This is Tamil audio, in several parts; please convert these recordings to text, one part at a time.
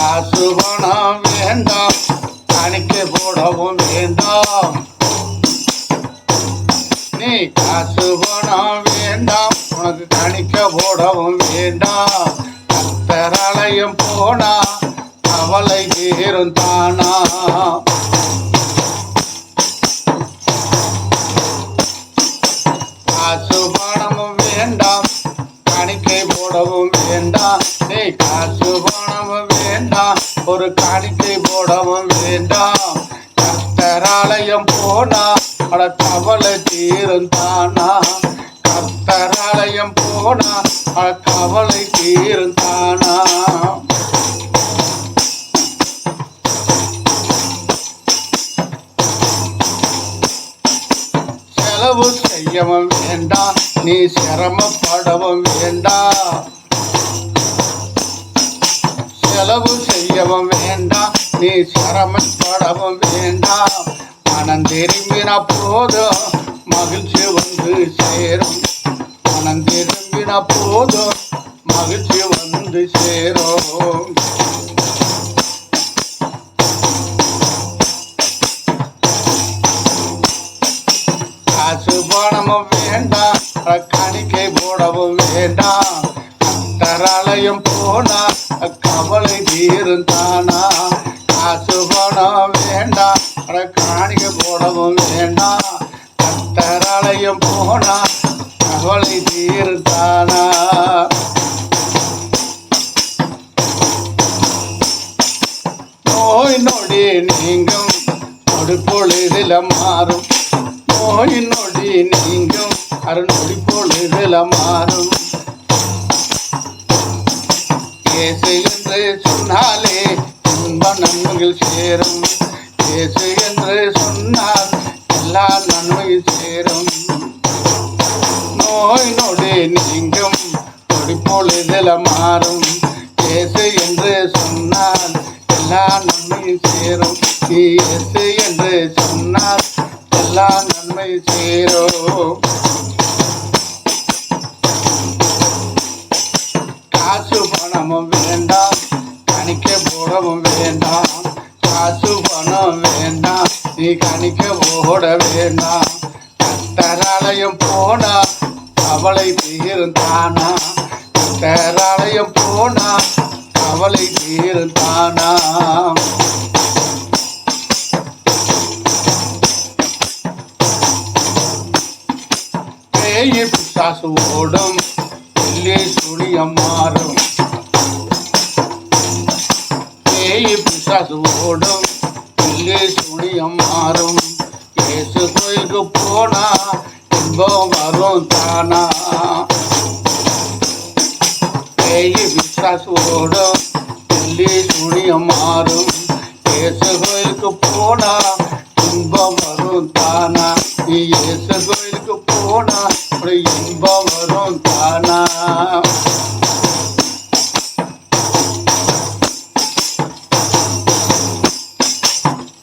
காசு பணம் வேண்டாம், காணிக்கை போடவும் வேண்டாம். நீ காசு பணம் வேண்டாம், உனக்கு காணிக்கை போடவும் வேண்டாம். கர்த்தராலயம் போனா கவலை தீரும் தானா. காசு பணமும் வேண்டாம், காணிக்கை போடவும் வேண்டாம். நீ காசு பணமும் வேண்டாம், ஒரு காணிக்கை போடவும் வேண்டாம். கர்த்தராலயம் போனா அட கவலை தீரும் தானா. கர்த்தராலயம் போனா அட கவலை தீரும் தானா. செலவு செய்யவும் வேண்டாம், நீ சிரமப்படவும் வேண்டாம். செலவு செய்யவும் வேண்டாம், நீ சிரமப்படவும் வேண்டாம். மனம் திரும்பின போதும் மகிழ்ச்சி வந்து சேரும். மனம் திரும்பின போதும் மகிழ்ச்சி வந்து சேரும். காசு பணமும் வேண்டாம், காணிக்கை போடவும் வேண்டாம். கர்த்தராலயம் போனா கவலை தீரும் தானா. காசு பணம் வேண்டாம், காணிக்கை போடவும் வேண்டாம். கர்த்தராலயம் போனா கவலை தீரும் தானா. நோய் நொடி நீங்கும், நொடி பொழுதில மாறும். நோய் நொடி நீங்கும், அருநொடி பொழுதில மாறும். இயேசு என்று சொன்னாலே இன்ப நன்மைகள் சேரும். இயேசு என்று சொன்னால் எல்லா நன்மைகள் சேரும். நோய் நொடி நீங்கும், நொடி பொழுதில மாறும். இயேசு என்று சொன்னால் எல்லா நன்மையும் சேரும். இயேசு என்று சொன்னால் எல்லா நன்மை சேரும். காசு பணமும் வேண்டாம், காணிக்கை போடவும் வேண்டாம். காசு பணம் வேண்டாம், நீ காணிக்கை போட வேண்டாம். கர்த்தராலயம் போனா கவலை தீரும் தானா. கர்த்தராலயம் போனா கவலை தீரும் தானா. பேய் பிசாசு ஓடும், வெள்ளி சுழியம் மாறும். பேய் பிசாசு ஓடும், வெள்ளி சுழியம் மாறும். இயேசு கோயிலுக்கு போனா இன்பம் வரும் தானா. பேய் பிசாசு ஓடும், வெள்ளி சுழியம் மாறும். இயேசு கோயிலுக்கு போனா இன்பம் வரும் தானா. நீ இயேசு கோயிலுக்கு போனா இன்பம் வரும் தானா.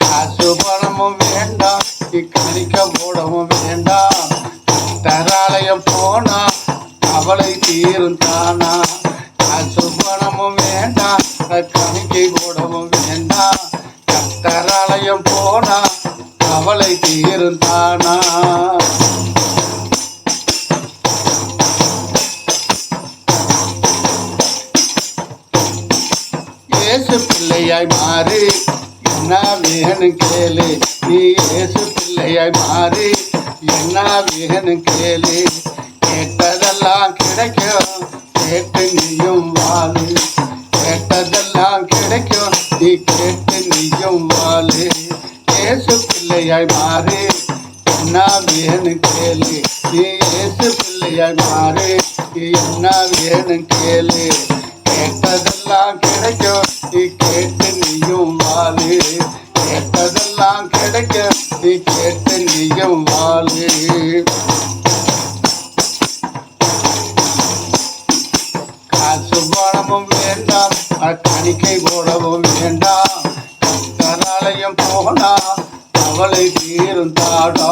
காசு பணமும் வேண்டாம், காணிக்கை போடவும் வேண்டாம். கர்த்தராலயம் போனா கவலை தீரும் தானா. காசு பணமும் வேண்டாம், காணிக்கை போடவும் வேண்டாம். கர்த்தராலயம் போனா கவலை தீரும் தானா. இயேசு பிள்ளையாய் மாறி என்ன வேணும் கேளு. நீ இயேசு பிள்ளையாய் மாறி என்ன வேணும் கேளு. கேட்டதெல்லாம் கிடைக்கும், கேட்டு நீயும் வாழு. கேட்டதெல்லாம் கிடைக்கும், நீ கேட்டு நீயும் வாழு. இயேசு பிள்ளையாய் மாறி என்ன வேணும் கேளு. நீ இயேசு பிள்ளையாய் மாறி என்ன வேணும் கேளு. கேட்டதெல்லாம் கிடைக்கும், நீ கேட்டு நீயும் வாழு. கேட்டதெல்லாம் கிடைக்கும், நீ கேட்டு நீயும் வாழு. காசு பணமும் வேண்டாம், காணிக்கை போடவும் வேண்டாம். கர்த்தராலயம் போனா கவலை தீரும் தாடா.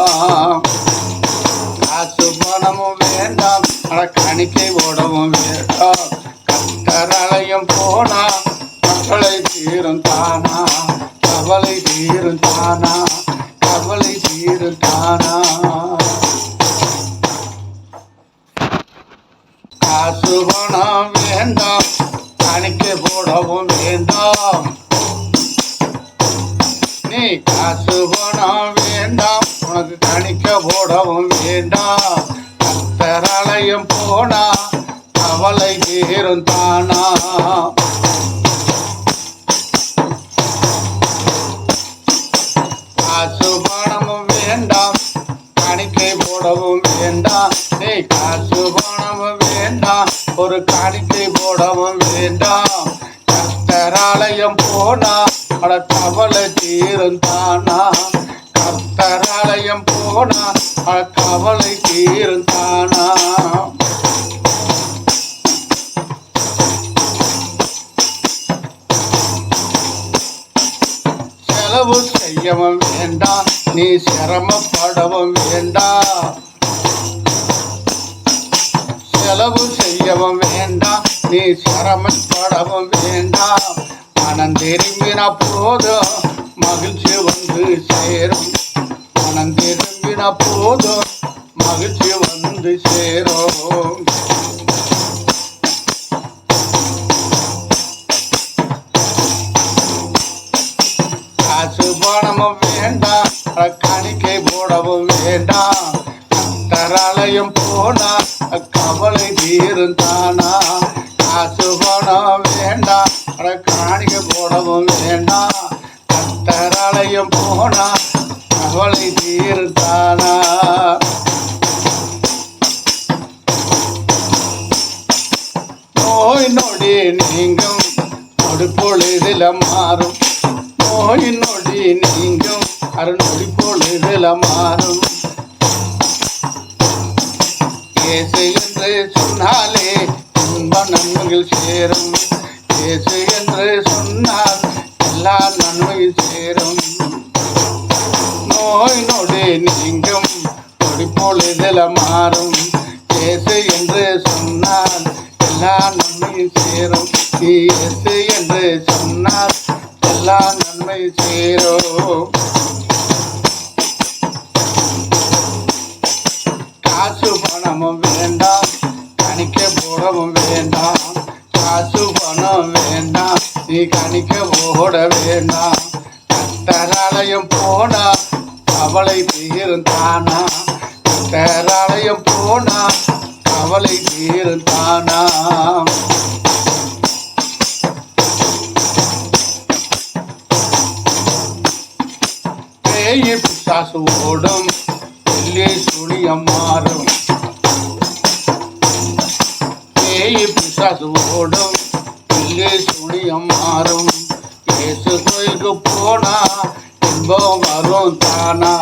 காசு பணமும் வேண்டாம், காணிக்கை போடவும் வேண்டாம். கர்த்தராலயம் போனா மக்களை தீரும் தானா, கவலை தீரும் தானா, கவலை தீரும் தானா. காசு பணம் வேண்டாம், காணிக்கை போடவும் வேண்டாம். நீ காசு பணம் வேண்டாம், உனக்கு காணிக்கை போடவும் வேண்டாம். கர்த்தராலயம் போனா கவலை தீரும் தானா. காசு பணமும் வேண்டாம், காணிக்கை போடவும் வேண்டாம். நீ காசு பணமும் வேண்டாம், ஒரு காணிக்கை போடவும் வேண்டாம். கர்த்தராலயம் போனா அட கவலை தீரும் தானா. கர்த்தராலயம் போனா அட கவலை தீரும் தானா. செலவு செய்யவும் வேண்டாம், நீ சிரமப்படவும் வேண்டாம். செலவு செய்யவும் வேண்டாம், நீ சிரமப்படவும் வேண்டாம். மனம் திரும்பின போதும் மகிழ்ச்சி வந்து சேரும். மனம் திரும்பின போதும் மகிழ்ச்சி வந்து சேரும். காசு பணமும் வேண்டாம், காணிக்கை போடவும் வேண்டாம். கர்த்தராலயம் போனா கவலை தீரும் தானா. காசு பணம் வேண்டாம், காணிக்கை போடவும் வேண்டாம். கர்த்தராலயம் போனா கவலை தீரும் தானா. நோய் நொடி நீங்கும், நொடி பொழுதில மாறும். நோய் நொடி நீங்கும், நொடி பொழுதில மாறும். இயேசு என்று சொன்னாலே இன்ப நன்மைகள் சேரும். இயேசு என்று சொன்னால் எல்லா நன்மையும் சேரும். நோய் நொடி நீங்கும், நொடி பொழுதில மாறும். இயேசு என்று சொன்னால் எல்லா நன்மையும் சேரும். இயேசு என்று சொன்னால் எல்லா நன்மை சேரும். காசு பணமும் வேண்டாம், காணிக்கை போடவும் வேண்டாம். காசு பணம் வேண்டாம், நீ காணிக்கை போட வேண்டாம். கர்த்தராலயம் போனா கவலை தீரும் தானா. கர்த்தராலயம் போனா கவலை தீரும் தானா. பேய் பிசாசு ஓடும், சுழியம் மாறும். பேய் பிசாசு ஓடும், சுழியம் மாறும். இயேசு கோயிலுக்கு போனா இன்பம் வரும் தானா.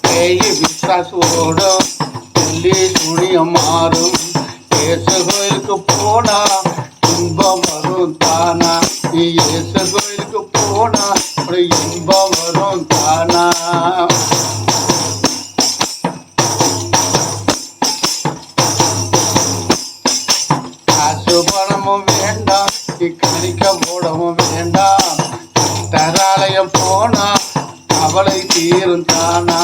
பேய் பிசாசு ஓடும், சுழியம் மாறும். இயேசு கோயிலுக்கு போனா இன்பம் வரும் தானா. இயேசு கோயிலுக்கு போனா இன்பம் வரும் தானா. காசு பணமும் வேண்டாம், காணிக்கை போடவும் வேண்டாம். கர்த்தராலயம் போனா கவலை தீரும் தானா.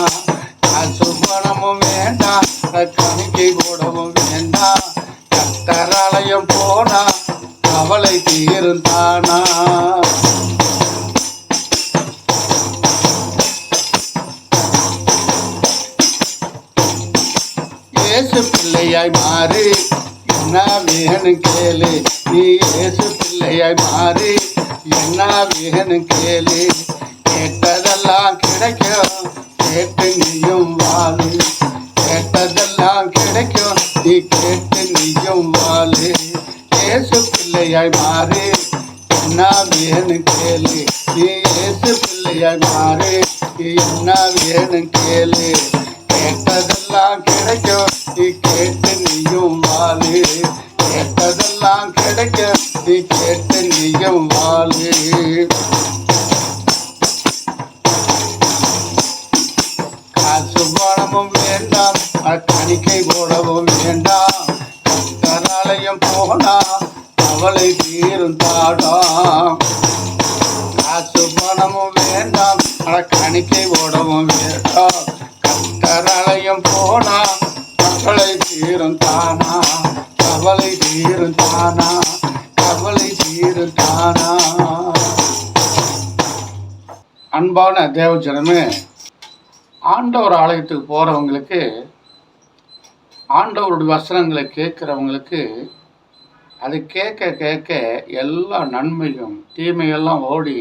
காசு பணமும் வேண்டாம், காணிக்கை போடவும் வேண்டாம். கர்த்தராலயம் போனா கவலை தீரும் தானா. இயேசு பிள்ளையாய் மாறி என்ன வேணும் கேளு. நீ இயேசு பிள்ளையாய் மாறி என்ன வேணும் கேளு. கேட்டதெல்லாம் கிடைக்கும், கேட்டு நீயும் வாழு. கேட்டதெல்லாம் கிடைக்கும், நீ கேட்டு நீயும் வாழு. இயேசு பிள்ளையாய் மாறி என்ன வேணும் கேளு. நீ இயேசு பிள்ளையாய் மாறி என்ன வேணும் கேளு. கேட்டதெல்லாம் கிடைக்கும், நீ கேட்டு நீயும் வாழு. கேட்டதெல்லாம் கிடைக்கும், நீ கேட்டு நீயும் வாழு. காசு பணமும் வேண்டாம், காணிக்கை போடவும் வேண்டாம். கர்த்தராலயம் போனா கவலை தீரும் தாடாம். காசு பணமும் வேண்டாம், கணிக்கை ஓடவும் வேண்டாம். கத்தரலையும் போனா கவலை தீரும் தானா, கவலை தீரும் தானா, கவலை தீரும் தானா. அன்பான தேவஜனமே, ஆண்டவர் ஆலயத்துக்கு போகிறவங்களுக்கு, ஆண்டவருடைய வசனங்களை கேட்குறவங்களுக்கு, அது கேட்க கேட்க எல்லா நன்மையும் தீமையெல்லாம் ஓடி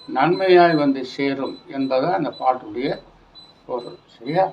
நன்மையாய் வந்து சேரும் என்பதை அந்த பாட்டுடைய பொருள். சரியா?